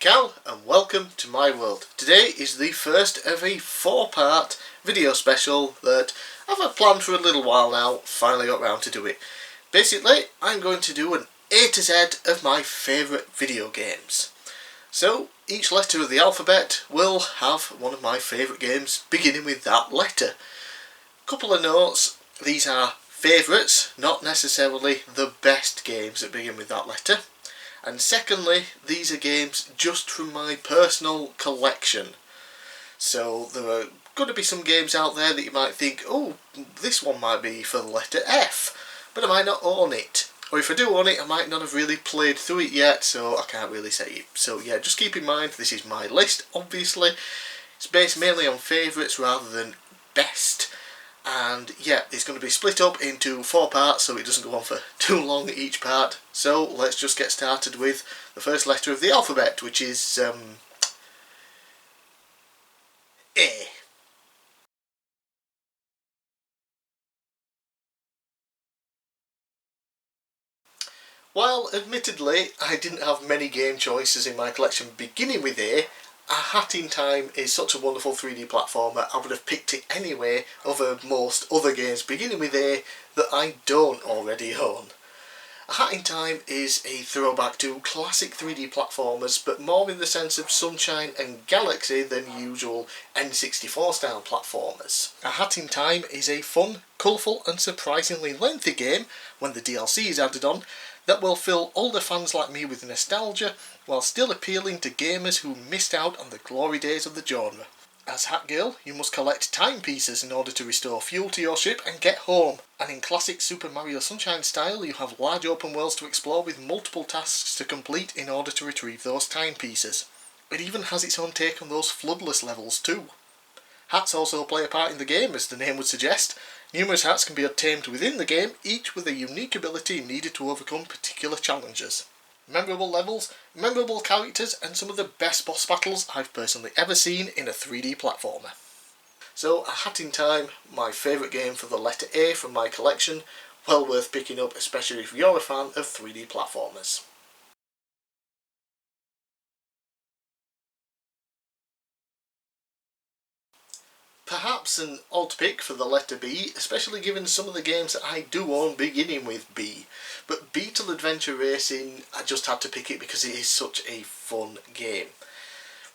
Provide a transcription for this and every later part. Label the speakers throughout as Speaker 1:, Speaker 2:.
Speaker 1: bigcal and welcome to my world. Today is the first of a 4-part video special that I've had planned for a little while now, finally got round to do it. Basically, I'm going to do an A to Z of my favourite video games. So, each letter of the alphabet will have one of my favourite games beginning with that letter. Couple of notes, these are favourites, not necessarily the best games that begin with that letter. And secondly, these are games just from my personal collection. So there are going to be some games out there that you might think, oh, this one might be for the letter F, but I might not own it. Or if I do own it, I might not have really played through it yet, so I can't really say it. So yeah, just keep in mind, this is my list, obviously. It's based mainly on favourites rather than best. And yeah, it's going to be split up into 4 parts so it doesn't go on for too long each part. So let's just get started with the first letter of the alphabet, which is A. While admittedly I didn't have many game choices in my collection beginning with A Hat in Time is such a wonderful 3D platformer, I would have picked it anyway over most other games beginning with A that I don't already own. A Hat in Time is a throwback to classic 3D platformers, but more in the sense of Sunshine and Galaxy than usual N64 style platformers. A Hat in Time is a fun, colourful and surprisingly lengthy game, when the DLC is added on, that will fill older fans like me with nostalgia, while still appealing to gamers who missed out on the glory days of the genre. As Hat Girl, you must collect timepieces in order to restore fuel to your ship and get home. And in classic Super Mario Sunshine style, you have large open worlds to explore with multiple tasks to complete in order to retrieve those timepieces. It even has its own take on those floodless levels too. Hats also play a part in the game, as the name would suggest. Numerous hats can be obtained within the game, each with a unique ability needed to overcome particular challenges. Memorable levels, memorable characters and some of the best boss battles I've personally ever seen in a 3D platformer. So, A Hat in Time, my favourite game for the letter A from my collection, well worth picking up, especially if you're a fan of 3D platformers. Perhaps an odd pick for the letter B, especially given some of the games that I do own beginning with B. But Beetle Adventure Racing, I just had to pick it because it is such a fun game.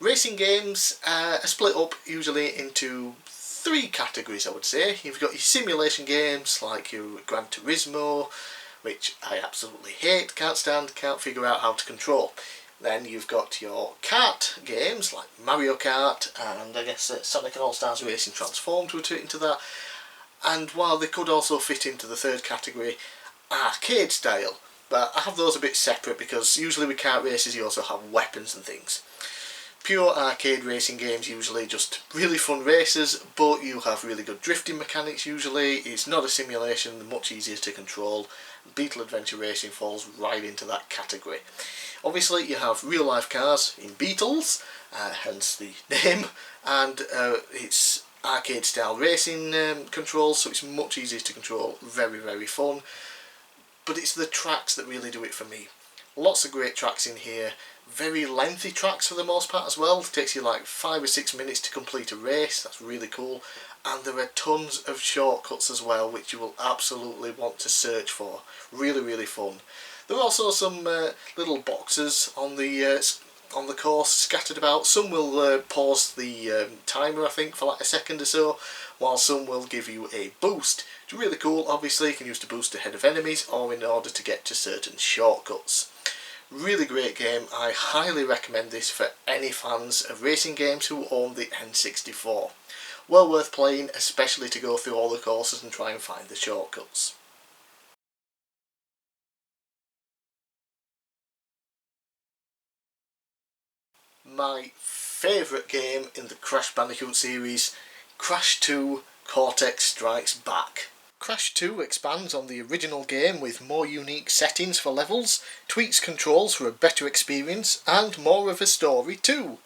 Speaker 1: Racing games are split up usually into 3 categories, I would say. You've got your simulation games like your Gran Turismo, which I absolutely hate, can't stand, can't figure out how to control. Then you've got your kart games like Mario Kart and I guess Sonic and All-Stars Racing Transformed would fit into that. And while they could also fit into the 3rd category, arcade style. But I have those a bit separate because usually with kart races you also have weapons and things. Pure arcade racing games usually just really fun races, but you have really good drifting mechanics usually. It's not a simulation, much easier to control. Beetle Adventure Racing falls right into that category. Obviously you have real life cars in Beetles, hence the name, and it's arcade style racing controls, so it's much easier to control, very very fun. But it's the tracks that really do it for me. Lots of great tracks in here, very lengthy tracks for the most part as well. It takes you like 5 or 6 minutes to complete a race, that's really cool. And there are tons of shortcuts as well, which you will absolutely want to search for. Really, really fun. There are also some little boxes on the course scattered about. Some will pause the timer, I think, for like a second or so, while some will give you a boost. It's really cool. Obviously, you can use to boost ahead of enemies or in order to get to certain shortcuts. Really great game. I highly recommend this for any fans of racing games who own the N64. Well worth playing, especially to go through all the courses and try and find the shortcuts. My favourite game in the Crash Bandicoot series, Crash 2 Cortex Strikes Back. Crash 2 expands on the original game with more unique settings for levels, tweaks controls for a better experience, and more of a story too.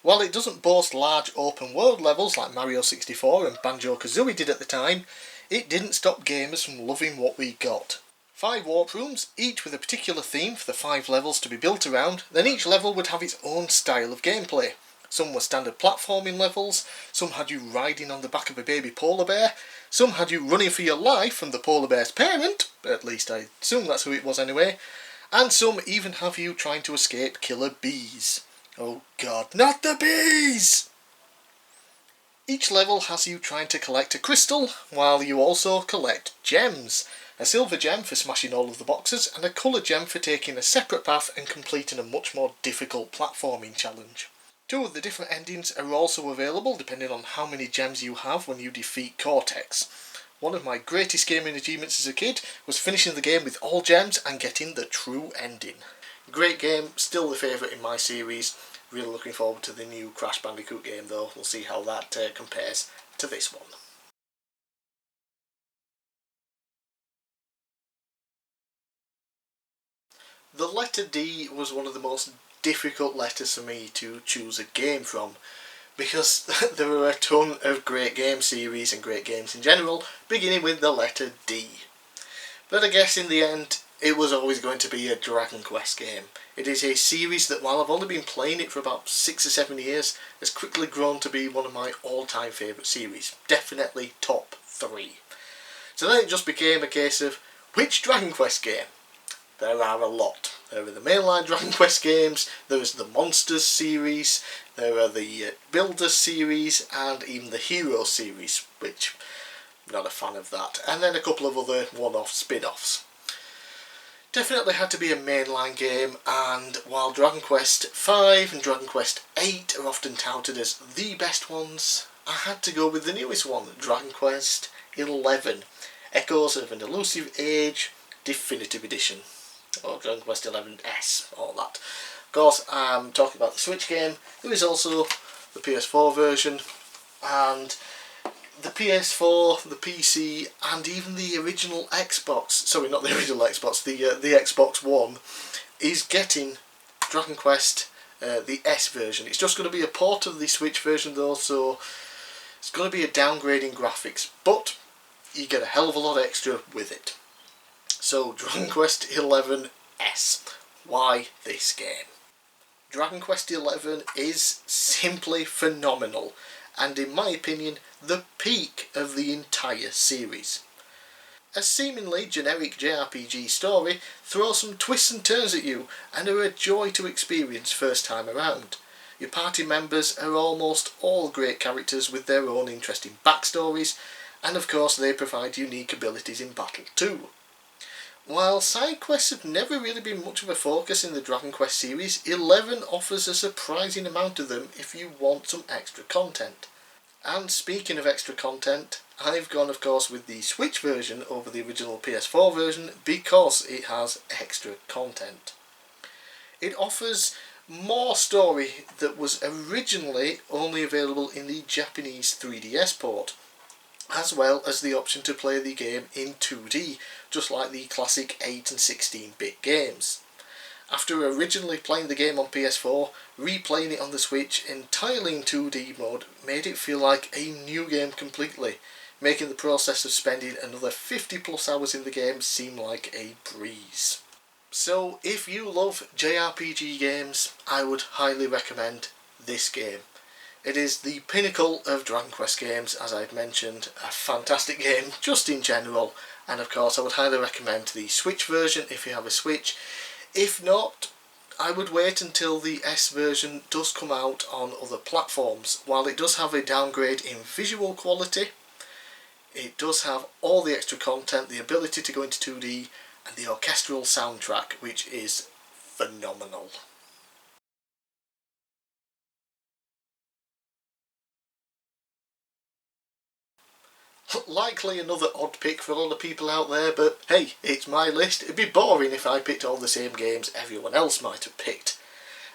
Speaker 1: While it doesn't boast large open world levels like Mario 64 and Banjo-Kazooie did at the time, it didn't stop gamers from loving what we got. 5 warp rooms, each with a particular theme for the 5 levels to be built around, then each level would have its own style of gameplay. Some were standard platforming levels, some had you riding on the back of a baby polar bear, some had you running for your life from the polar bear's parent, at least I assume that's who it was anyway, and some even have you trying to escape killer bees. Oh god, not the bees! Each level has you trying to collect a crystal, while you also collect gems. A silver gem for smashing all of the boxes, and a colour gem for taking a separate path and completing a much more difficult platforming challenge. 2 of the different endings are also available depending on how many gems you have when you defeat Cortex. One of my greatest gaming achievements as a kid was finishing the game with all gems and getting the true ending. Great game, still the favourite in my series. Really looking forward to the new Crash Bandicoot game though. We'll see how that compares to this one. The letter D was one of the most difficult letters for me to choose a game from, because there are a ton of great game series and great games in general, beginning with the letter D. But I guess in the end, it was always going to be a Dragon Quest game. It is a series that, while I've only been playing it for about 6 or 7 years, has quickly grown to be one of my all-time favourite series. Definitely top 3. So then it just became a case of, which Dragon Quest game? There are a lot. There are the mainline Dragon Quest games, there is the Monsters series, there are the Builders series, and even the Heroes series, which I'm not a fan of that. And then a couple of other one-off spin-offs. Definitely had to be a mainline game, and while Dragon Quest V and Dragon Quest VIII are often touted as the best ones, I had to go with the newest one, Dragon Quest XI, Echoes of an Elusive Age Definitive Edition, or Dragon Quest XI-S, all that. Of course, I'm talking about the Switch game. There is also the PS4 version, and the PS4, the PC, and even the original Xbox, sorry, not the original Xbox, the Xbox One, is getting Dragon Quest, the S version. It's just going to be a port of the Switch version though, so it's going to be a downgrade in graphics, but you get a hell of a lot extra with it. So, Dragon Quest XI S. Why this game? Dragon Quest XI is simply phenomenal, and in my opinion, the peak of the entire series. A seemingly generic JRPG story throws some twists and turns at you and are a joy to experience first time around. Your party members are almost all great characters with their own interesting backstories, and of course they provide unique abilities in battle too. While side quests have never really been much of a focus in the Dragon Quest series, 11 offers a surprising amount of them if you want some extra content. And speaking of extra content, I've gone of course with the Switch version over the original PS4 version because it has extra content. It offers more story that was originally only available in the Japanese 3DS port, as well as the option to play the game in 2D, just like the classic 8 and 16-bit games. After originally playing the game on PS4, replaying it on the Switch entirely in 2D mode made it feel like a new game completely, making the process of spending another 50 plus hours in the game seem like a breeze. So if you love JRPG games, I would highly recommend this game. It is the pinnacle of Dragon Quest games, as I've mentioned, a fantastic game just in general, and of course I would highly recommend the Switch version if you have a Switch. If not, I would wait until the S version does come out on other platforms. While it does have a downgrade in visual quality, it does have all the extra content, the ability to go into 2D, and the orchestral soundtrack, which is phenomenal. Likely another odd pick for a lot of people out there, but hey, it's my list. It'd be boring if I picked all the same games everyone else might have picked.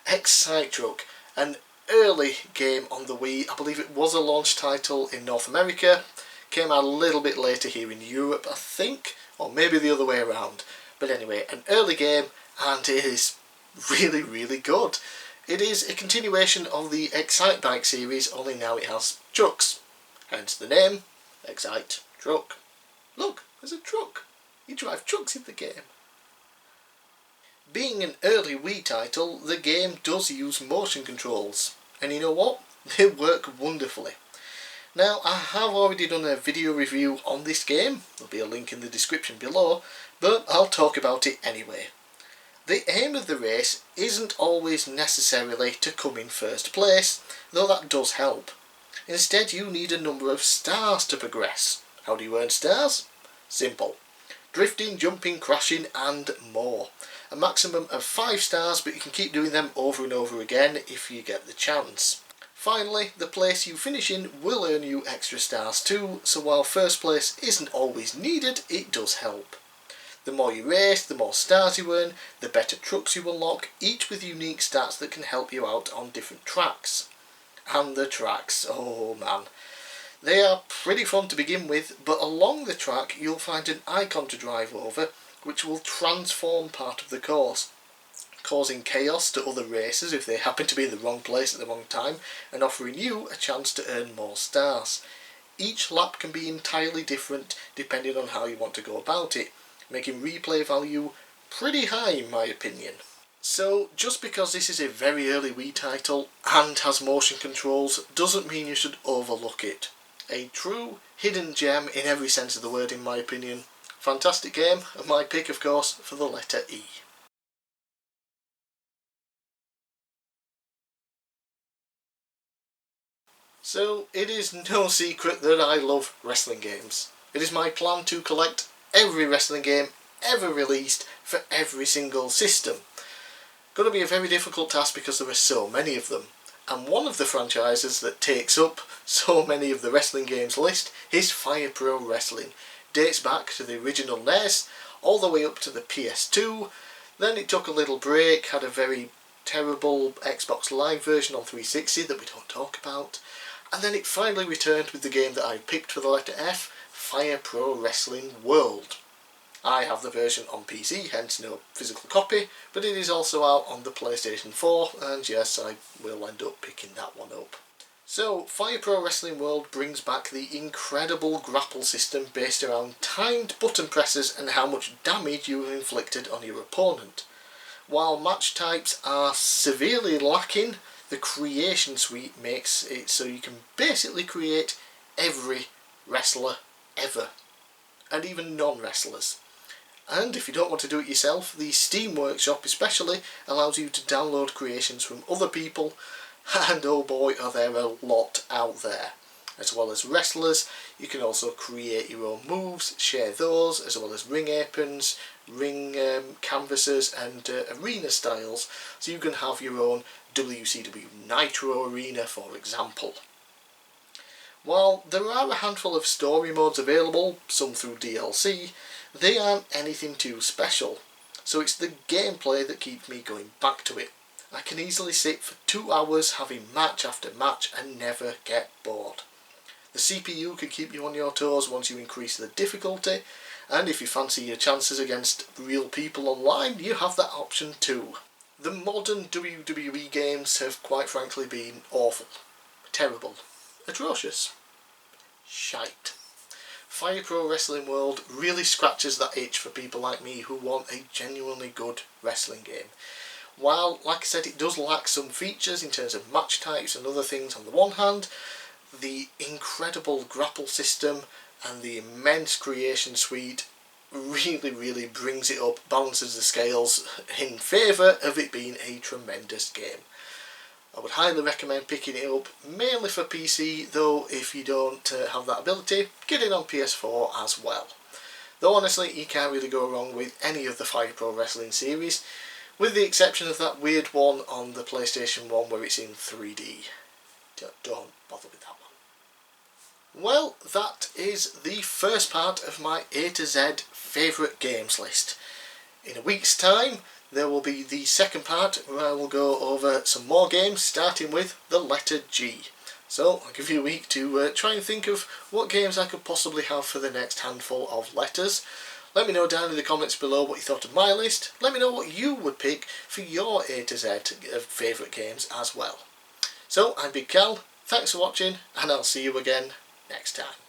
Speaker 1: Excite Truck, an early game on the Wii. I believe it was a launch title in North America. Came out a little bit later here in Europe, I think, or maybe the other way around. But anyway, an early game, and it is really, really good. It is a continuation of the Excite Bike series, only now it has trucks. Hence the name, Excite Truck. Look, there's a truck. You drive trucks in the game. Being an early Wii title, the game does use motion controls. And you know what? They work wonderfully. Now, I have already done a video review on this game, there'll be a link in the description below, but I'll talk about it anyway. The aim of the race isn't always necessarily to come in first place, though that does help. Instead, you need a number of stars to progress. How do you earn stars? Simple. Drifting, jumping, crashing and more. A maximum of 5 stars, but you can keep doing them over and over again if you get the chance. Finally, the place you finish in will earn you extra stars too, so while first place isn't always needed, it does help. The more you race, the more stars you earn, the better trucks you unlock, each with unique stats that can help you out on different tracks. And the tracks, oh man. They are pretty fun to begin with, but along the track you'll find an icon to drive over, which will transform part of the course, causing chaos to other racers if they happen to be in the wrong place at the wrong time, and offering you a chance to earn more stars. Each lap can be entirely different depending on how you want to go about it, making replay value pretty high in my opinion. So just because this is a very early Wii title and has motion controls doesn't mean you should overlook it. A true hidden gem in every sense of the word in my opinion. Fantastic game, and my pick of course for the letter E. So, it is no secret that I love wrestling games. It is my plan to collect every wrestling game ever released for every single system. Going to be a very difficult task because there are so many of them. And one of the franchises that takes up so many of the wrestling games list is Fire Pro Wrestling. Dates back to the original NES, all the way up to the PS2, then it took a little break, had a very terrible Xbox Live version on 360 that we don't talk about, and then it finally returned with the game that I picked for the letter F, Fire Pro Wrestling World. I have the version on PC, hence no physical copy, but it is also out on the PlayStation 4, and yes, I will end up picking that one up. So, Fire Pro Wrestling World brings back the incredible grapple system based around timed button presses and how much damage you have inflicted on your opponent. While match types are severely lacking, the creation suite makes it so you can basically create every wrestler ever, and even non-wrestlers. And if you don't want to do it yourself, the Steam Workshop especially allows you to download creations from other people, and oh boy are there a lot out there. As well as wrestlers, you can also create your own moves, share those, as well as ring aprons, ring canvases and arena styles, so you can have your own WCW Nitro Arena for example. While there are a handful of story modes available, some through DLC, they aren't anything too special, so it's the gameplay that keeps me going back to it. I can easily sit for 2 hours having match after match and never get bored. The CPU can keep you on your toes once you increase the difficulty, and if you fancy your chances against real people online, you have that option too. The modern WWE games have quite frankly been awful, terrible, atrocious, shite. Fire Pro Wrestling World really scratches that itch for people like me who want a genuinely good wrestling game. While, like I said, it does lack some features in terms of match types and other things on the one hand, the incredible grapple system and the immense creation suite really brings it up, balances the scales in favour of it being a tremendous game. I would highly recommend picking it up, mainly for PC, though if you don't have that ability, get it on PS4 as well. Though honestly, you can't really go wrong with any of the Fire Pro Wrestling series, with the exception of that weird one on the PlayStation 1 where it's in 3D. Don't bother with that one. Well, that is the first part of my A to Z favourite games list. In a week's time, there will be the second part where I will go over some more games, starting with the letter G. So I'll give you a week to try and think of what games I could possibly have for the next handful of letters. Let me know down in the comments below what you thought of my list. Let me know what you would pick for your A to Z of favourite games as well. So I'm Big Cal, thanks for watching, and I'll see you again next time.